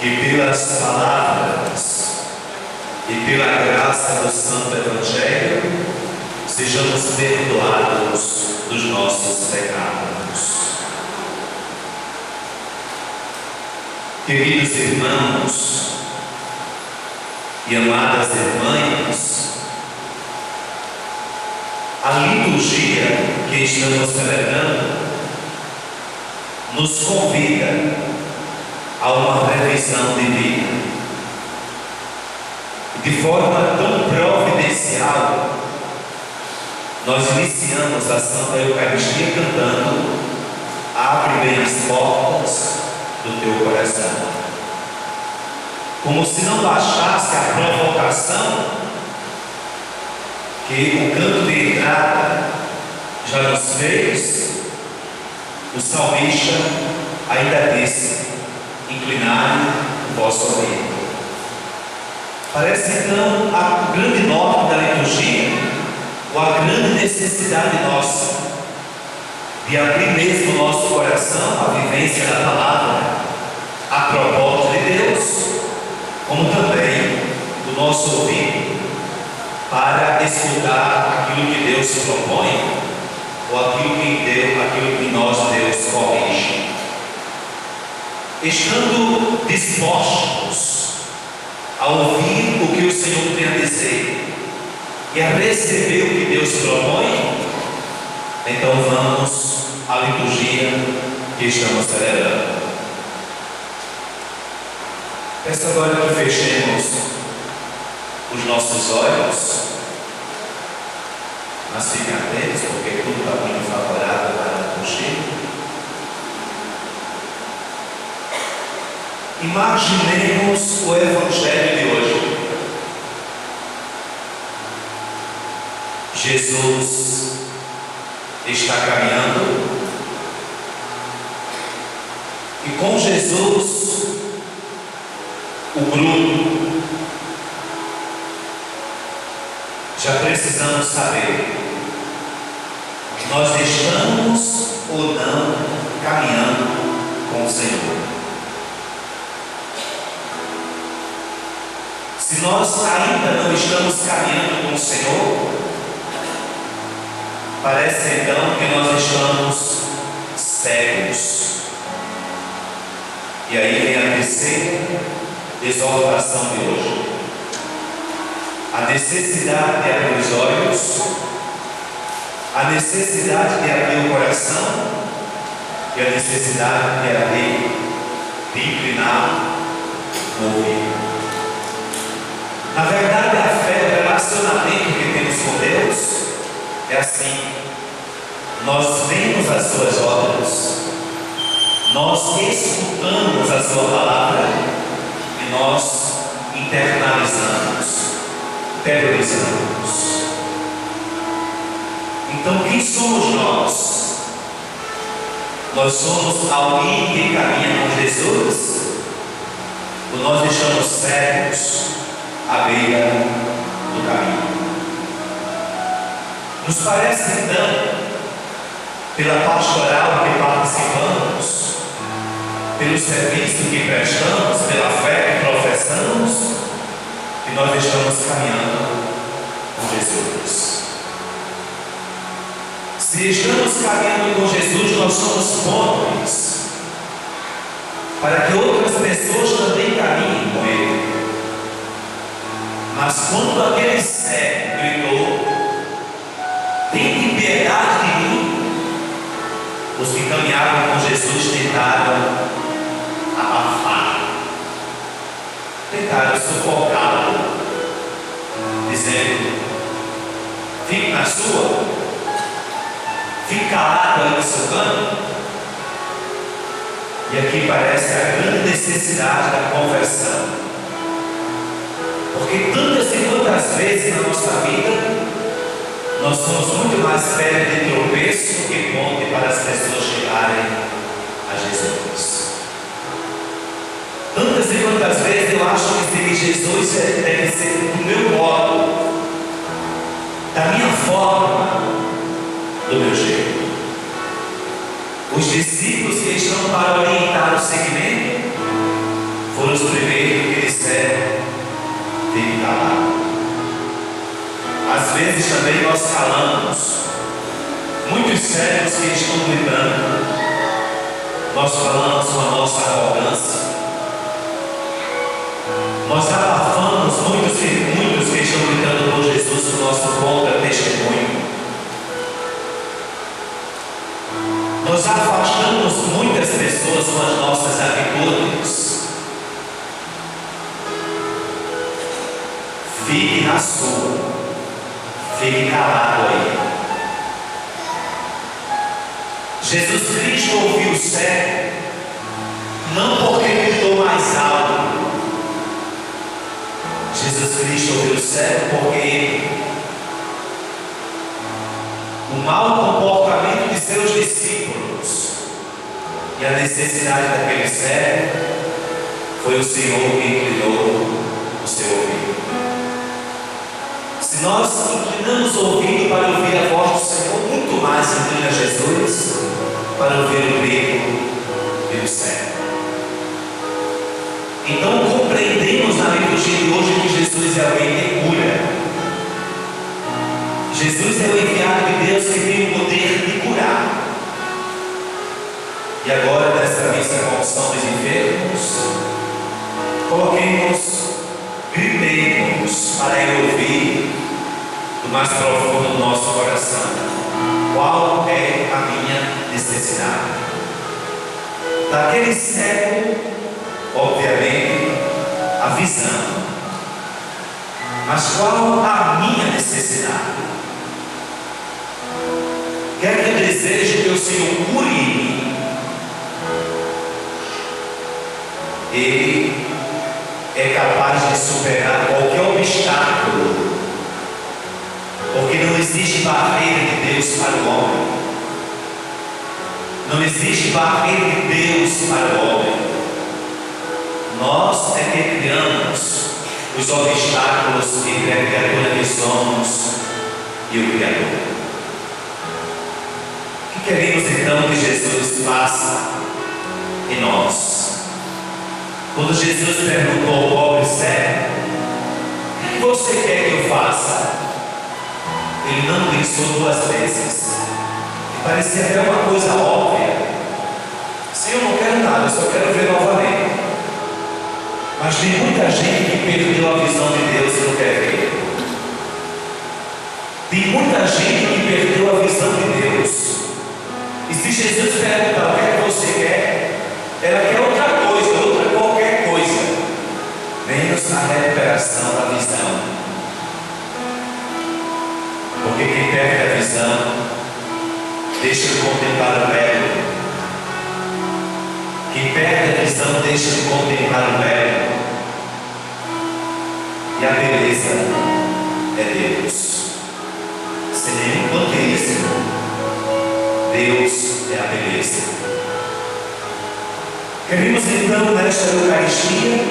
que pelas palavras e pela graça do Santo Evangelho sejamos perdoados dos nossos pecados. Queridos irmãos e amadas irmãs, a liturgia que estamos celebrando nos convida a uma revisão de vida. De forma tão providencial, nós iniciamos a Santa Eucaristia cantando: abre bem as portas do teu coração. Como se não bastasse a provocação que o canto de entrada já nos fez, o salmista ainda disse: inclinai o vosso ouvido. Parece então a grande norma da liturgia, ou a grande necessidade nossa, de abrir mesmo o nosso coração à vivência da palavra, a propósito de Deus, como também do nosso ouvido, para escutar aquilo que Deus propõe, ou aquilo que nós Deus corrige. Estando dispostos a ouvir o que o Senhor tem a dizer e a receber o que Deus propõe, então vamos à liturgia que estamos celebrando. Peço agora que fechemos os nossos olhos, mas fiquem atentos, porque tudo está muito favorável para a liturgia. Imaginemos o Evangelho de hoje. Jesus está caminhando e com Jesus o grupo. Já precisamos saber: nós estamos ou não caminhando com o Senhor? Se nós ainda não estamos caminhando com o Senhor, parece então que nós estamos cegos. E aí vem a terceira exortação de hoje: a necessidade de abrir os olhos, a necessidade de abrir o coração e a necessidade de inclinar o ouvido. Na verdade, a fé, o relacionamento que temos com Deus é assim: nós vemos as suas obras, nós escutamos a sua palavra e nós internalizamos, terrorizamos. Então, quem somos nós? Nós somos alguém que caminha com Jesus? Ou nós estamos cegos à beira do caminho? Nos parece então, pela pastoral que participamos, pelo serviço que prestamos, pela fé que professamos, que nós estamos caminhando com Jesus. Se estamos caminhando com Jesus, nós somos pontes para que outras pessoas também caminhem com Ele. Mas quando aquele cego gritou: tem piedade de mim, os que caminhavam com Jesus tentaram abafar, tentaram sufocá-lo, dizendo: fique na sua, fique calado aí no seu canto. E aqui parece a grande necessidade da conversão. Porque tantas e quantas vezes na nossa vida nós somos muito mais pedra de tropeço do que ponte para as pessoas chegarem a Jesus. Tantas e quantas vezes eu acho que seguir Jesus deve ser do meu modo, da minha forma, do meu jeito. Os discípulos que estão para orientar o segmento foram os primeiros que disseram: fique calado. Às vezes também nós calamos muitos servos que estão gritando. Nós falamos com a nossa arrogância. Nós abafamos muitos que estão gritando por Jesus com o nosso contra-testemunho. Nós afastamos muitas pessoas com as nossas atitudes. Fique na sua. Fique calado aí. Jesus Cristo ouviu o cego, não porque gritou mais alto. Jesus Cristo ouviu o cego porque o mau comportamento de seus discípulos e a necessidade daquele cego, foi o Senhor que inclinou o seu ouvido. Se nós inclinamos o ouvido para ouvir a voz do Senhor, muito mais inclina Jesus para ouvir o grito e o cego. Então compreendemos na liturgia de hoje que Jesus é alguém que cura. Jesus é o enviado de Deus que tem o poder de curar. E agora, nesta missa com a unção dos enfermos, coloquemos, gritemos para ele ouvir do mais profundo do nosso coração: qual é a minha necessidade? Daquele cego, obviamente, a visão. Mas qual a minha necessidade? Quer que eu deseje que o Senhor cure em mim? Ele é capaz de superar qualquer obstáculo, porque não existe barreira de Deus para o homem. Não existe barreira de Deus para o homem. Nós é que criamos os obstáculos entre a criatura que somos e o Criador. O que queremos então que Jesus faça em nós? Quando Jesus perguntou ao pobre cego: o que você quer que eu faça? Ele não pensou duas vezes. E parecia até uma coisa óbvia: Senhor, eu não quero nada, eu só quero ver novamente. Mas tem muita gente que perdeu a visão de Deus e não quer ver. Tem muita gente que perdeu a visão de Deus. E se Jesus perguntar: o que é que você quer? Ela quer outra coisa, outra qualquer coisa, menos a recuperação da visão. Porque quem perde a visão deixa de contemplar o belo. Quem perde a visão deixa de contemplar o belo. E a beleza é Deus. Sem nenhum panteísmo, Deus é a beleza. Queremos então nesta Eucaristia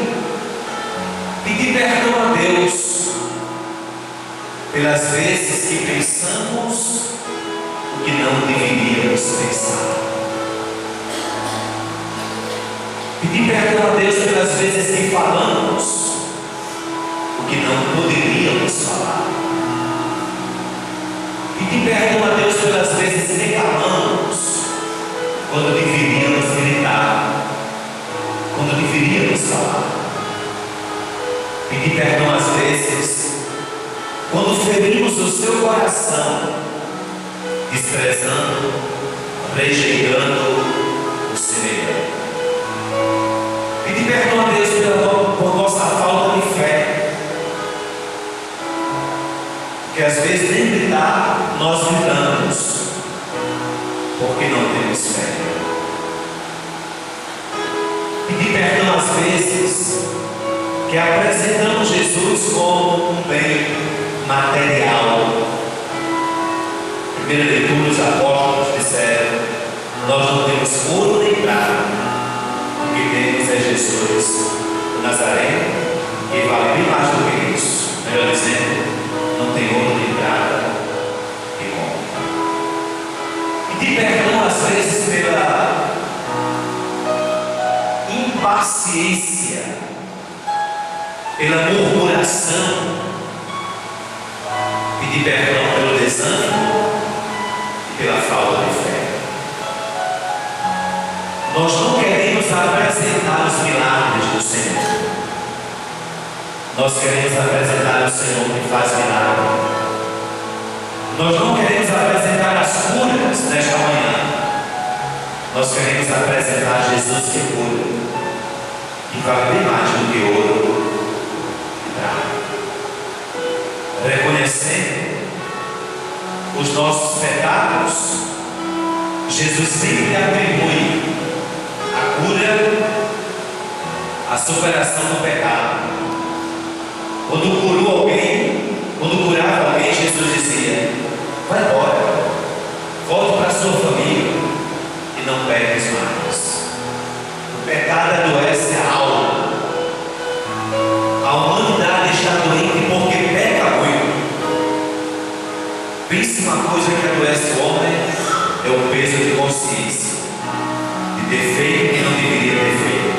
pedir perdão a Deus pelas vezes que pensamos o que não deveríamos pensar. Pedir perdão a Deus pelas vezes que falamos o que não poderíamos falar. Pedir perdão a Deus pelas vezes que calamos quando deveríamos gritar, quando deveríamos falar. Pedir perdão às vezes quando ferimos o seu coração, desprezando, rejeitando o semelhante. Pedir perdão a Deus por nossa falta de fé, porque às vezes nem gritar nós gritamos, porque não temos fé. Pedir perdão às vezes que apresentamos Jesus como um bem material. Primeira leitura, os apóstolos disseram: nós não temos ouro nem prata, o que temos é Jesus, o Nazareno, que vale bem mais do que isso. Melhor dizendo, não tem ouro nem prata que compre. Pedir perdão às vezes pela impaciência paciência, pela murmuração, pedir perdão pelo desânimo e pela falta de fé. Nós não queremos apresentar os milagres do Senhor. Nós queremos apresentar o Senhor que faz milagre. Nós não queremos apresentar as curas nesta manhã. Nós queremos apresentar Jesus que cura, que vale bem mais do que ouro e prata. Reconhecendo os nossos pecados, Jesus sempre atribui a cura, a superação do pecado. Quando curou alguém, quando curava alguém, Jesus dizia: vai embora, volta para a sua família e não peques mais. O pecado adoece a alma. A humanidade está doente porque peca muito. Pense uma coisa que adoece o homem: é o peso de consciência, de ter feito e não deveria ter feito.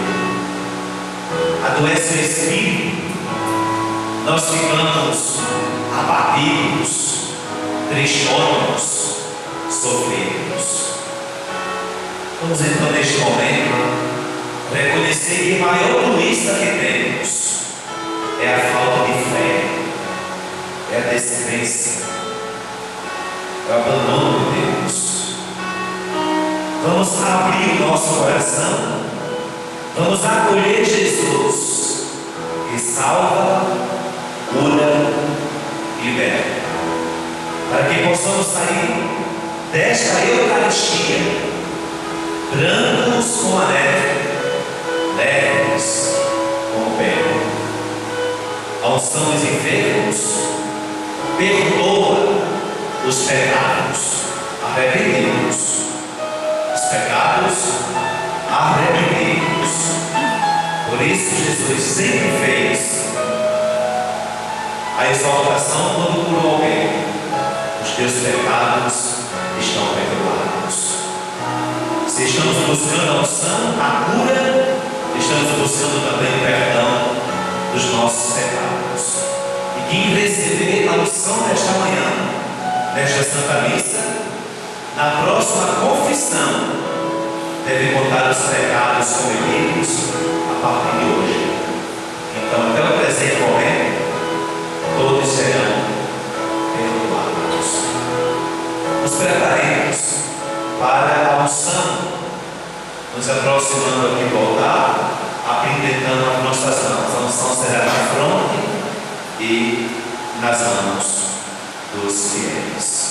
Adoece o espírito. Nós ficamos abatidos, tristonhos, sofridos. Vamos então neste momento reconhecer que a maior doença que temos é a falta de fé, é a descrença, é o abandono de Deus. Vamos abrir o nosso coração, vamos acolher Jesus, que salva, cura e liberta, para que possamos sair desta Eucaristia brancos como a neve, leves como o pé. A unção dos enfermos perdoa os pecados arrependidos, os pecados arrependidos. Por isso Jesus sempre fez a exaltação quando curou alguém: os teus pecados estão perdoados. Se estamos buscando a unção, a cura, estamos buscando também o perdão dos nossos pecados. E quem receber a unção desta manhã, nesta Santa Missa, na próxima confissão, deve contar os pecados cometidos a partir de hoje. Então, até o presente momento, todos serão perdoados. Nos preparemos para a unção, nos aproximando aqui do altar, apresentando as nossas mãos. A unção será na fronte e nas mãos dos fiéis.